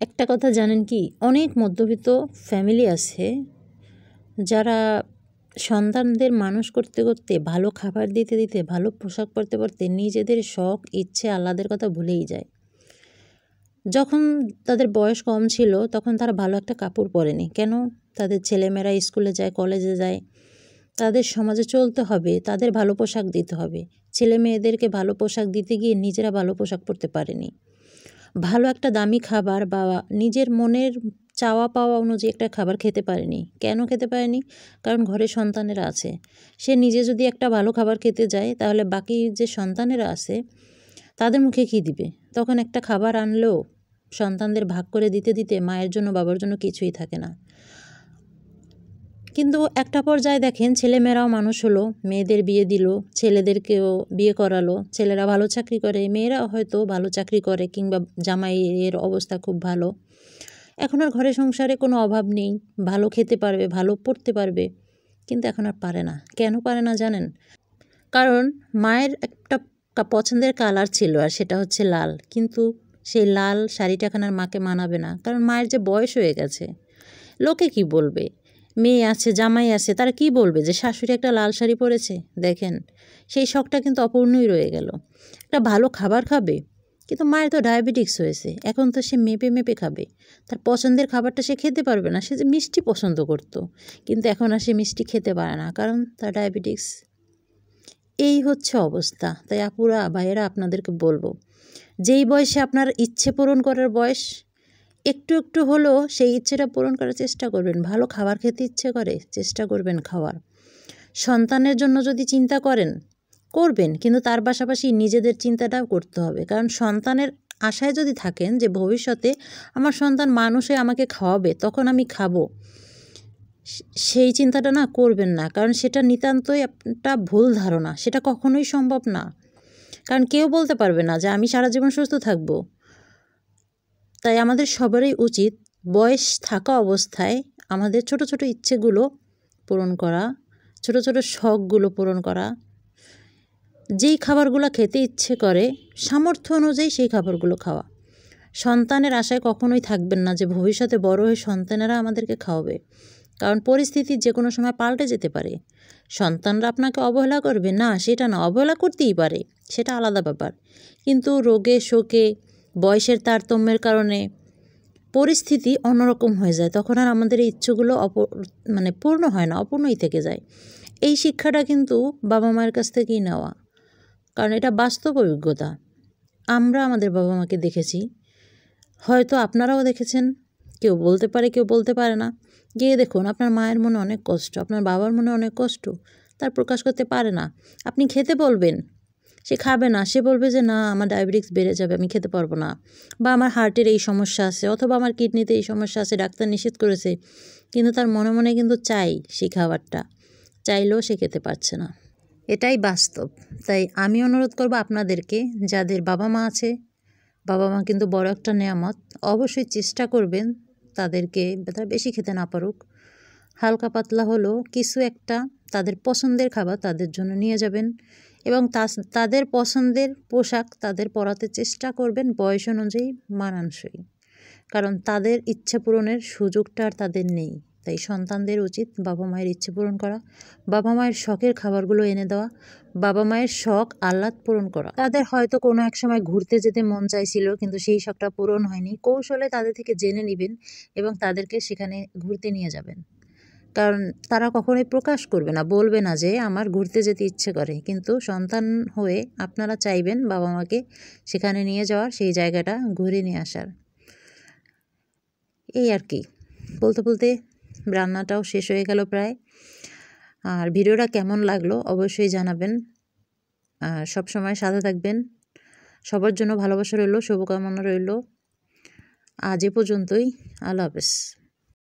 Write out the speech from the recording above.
একটা কথা জানেন কি, অনেক মধ্যবিত্ত ফ্যামিলি আছে যারা সন্তানদের মানুষ করতে করতে, ভালো খাবার দিতে দিতে, ভালো পোশাক পরতে পরতে নিজেদের শখ ইচ্ছে আহ্লাদের কথা ভুলেই যায়। যখন তাদের বয়স কম ছিল তখন তারা ভালো একটা কাপড় পরেনি কেন? তাদের ছেলেমেয়েরা স্কুলে যায়, কলেজে যায়, তাদের সমাজে চলতে হবে, তাদের ভালো পোশাক দিতে হবে। ছেলে মেয়েদেরকে ভালো পোশাক দিতে গিয়ে নিজেরা ভালো পোশাক পরতে পারেনি। ভালো একটা দামি খাবার বা নিজের মনের চাওয়া পাওয়া অনুযায়ী একটা খাবার খেতে পারেনি। কেন খেতে পারেনি? কারণ ঘরে সন্তানেরা আছে। সে নিজে যদি একটা ভালো খাবার খেতে যায় তাহলে বাকি যে সন্তানেরা আছে তাদের মুখে কী দিবে? তখন একটা খাবার আনলেও সন্তানদের ভাগ করে দিতে দিতে মায়ের জন্য বাবার জন্য কিছুই থাকে না। কিন্তু একটা পর্যায়ে দেখেন ছেলেমেয়েরাও মানুষ হলো, মেয়েদের বিয়ে দিল, ছেলেদেরকেও বিয়ে করালো, ছেলেরা ভালো চাকরি করে, মেয়েরাও হয়তো ভালো চাকরি করে কিংবা জামাইয়ের অবস্থা খুব ভালো। এখন আর ঘরে সংসারে কোনো অভাব নেই, ভালো খেতে পারবে, ভালো পড়তে পারবে, কিন্তু এখন আর পারে না। কেন পারে না জানেন? কারণ মায়ের একটা পছন্দের কালার ছিল আর সেটা হচ্ছে লাল, কিন্তু সেই লাল শাড়িটা এখন আর মাকে মানাবে না, কারণ মায়ের যে বয়স হয়ে গেছে। লোকে কি বলবে? মেয়ে আছে, জামাই আছে, তারা কি বলবে যে শাশুড়ি একটা লাল শাড়ি পরেছে? দেখেন, সেই শখটা কিন্তু অপূর্ণই রয়ে গেল। একটা ভালো খাবার খাবে, কিন্তু মায়ের তো ডায়াবেটিক্স হয়েছে, এখন তো সে মেপে মেপে খাবে, তার পছন্দের খাবারটা সে খেতে পারবে না। সে যে মিষ্টি পছন্দ করতো, কিন্তু এখন আর সে মিষ্টি খেতে পারে না, কারণ তার ডায়াবেটিক্স। এই হচ্ছে অবস্থা। তাই আপুরা, ভাইয়েরা, আপনাদেরকে বলবো, যেই বয়সে আপনার ইচ্ছে পূরণ করার বয়স, একটু একটু হলেও সেই ইচ্ছেটা পূরণ করার চেষ্টা করবেন। ভালো খাবার খেতে ইচ্ছে করে, চেষ্টা করবেন খাওয়ার। সন্তানের জন্য যদি চিন্তা করেন, করবেন, কিন্তু তার পাশাপাশি নিজেদের চিন্তাটাও করতে হবে। কারণ সন্তানের আশায় যদি থাকেন যে ভবিষ্যতে আমার সন্তান মানুষ হয়ে আমাকে খাওয়াবে, তখন আমি খাবো, সেই চিন্তাটা না করবেন না। কারণ সেটা নিতান্তই একটা ভুল ধারণা, সেটা কখনোই সম্ভব না। কারণ কেউ বলতে পারবে না যে আমি সারা জীবন সুস্থ থাকবো। তাই আমাদের সবারই উচিত বয়স থাকা অবস্থায় আমাদের ছোট ছোট ইচ্ছেগুলো পূরণ করা, ছোট ছোট শখগুলো পূরণ করা। যেই খাবারগুলো খেতে ইচ্ছে করে সামর্থ্য অনুযায়ী সেই খাবারগুলো খাওয়া। সন্তানের আশায় কখনোই থাকবেন না যে ভবিষ্যতে বড় হয়ে সন্তানেরা আমাদেরকে খাওয়াবে, কারণ পরিস্থিতি যে কোনো সময় পাল্টে যেতে পারে। সন্তানরা আপনাকে অবহেলা করবে না, সেটা না, অবহেলা করতেই পারে, সেটা আলাদা ব্যাপার। কিন্তু রোগে শোকে, বয়সের তারতম্যের কারণে পরিস্থিতি অন্যরকম হয়ে যায়, তখন আর আমাদের এই ইচ্ছেগুলো পূর্ণ হয় না, অপূর্ণই থেকে যায়। এই শিক্ষাটা কিন্তু বাবা মায়ের কাছ থেকেই নেওয়া, কারণ এটা বাস্তব অভিজ্ঞতা। আমরা আমাদের বাবা মাকে দেখেছি, হয়তো আপনারাও দেখেছেন। কেউ বলতে পারে, কেউ বলতে পারে না। গিয়ে দেখুন, আপনার মায়ের মনে অনেক কষ্ট, আপনার বাবার মনে অনেক কষ্ট, তার প্রকাশ করতে পারে না। আপনি খেতে বলবেন, সে খাবে না, সে বলবে যে না, আমার ডায়াবেটিক্স বেড়ে যাবে, আমি খেতে পারবো না, বা আমার হার্টের এই সমস্যা আছে, অথবা আমার কিডনিতে এই সমস্যা আছে, ডাক্তার নিষেধ করেছে। কিন্তু তার মনে মনে কিন্তু চাই সেই খাবারটা, চাইলেও সে খেতে পারছে না। এটাই বাস্তব। তাই আমি অনুরোধ করব আপনাদেরকে, যাদের বাবা মা আছে, বাবা মা কিন্তু বড় একটা নেয়ামত, অবশ্যই চেষ্টা করবেন তাদেরকে, তারা বেশি খেতে না পারুক, হালকা পাতলা হলেও কিছু একটা তাদের পছন্দের খাবার তাদের জন্য নিয়ে যাবেন, এবং তাদের পছন্দের পোশাক তাদের পরাতে চেষ্টা করবেন বয়স অনুযায়ী মানানসই। কারণ তাদের ইচ্ছে পূরণের সুযোগটা আর তাদের নেই। তাই সন্তানদের উচিত বাবা মায়ের ইচ্ছে পূরণ করা, বাবা মায়ের শখের খাবারগুলো এনে দেওয়া, বাবা মায়ের শখ আহ্লাদ পূরণ করা। তাদের হয়তো কোনো এক সময় ঘুরতে যেতে মন চাইছিল, কিন্তু সেই শখটা পূরণ হয়নি, কৌশলে তাদের থেকে জেনে নেবেন এবং তাদেরকে সেখানে ঘুরতে নিয়ে যাবেন। কারণ তারা কখনোই প্রকাশ করবে না, বলবে না যে আমার ঘুরতে যেতে ইচ্ছে করে, কিন্তু সন্তান হয়ে আপনারা চাইবেন বাবা মাকে সেখানে নিয়ে যাওয়ার, সেই জায়গাটা ঘুরে নিয়ে আসার। এই আর কি, বলতে বলতে রান্নাটাও শেষ হয়ে গেল প্রায়। আর ভিডিওটা কেমন লাগলো অবশ্যই জানাবেন, আর সবসময় সাথে থাকবেন। সবার জন্য ভালোবাসা রইল, শুভকামনা রইল। আজ এ পর্যন্তই, আল্লাহ হাফেজ।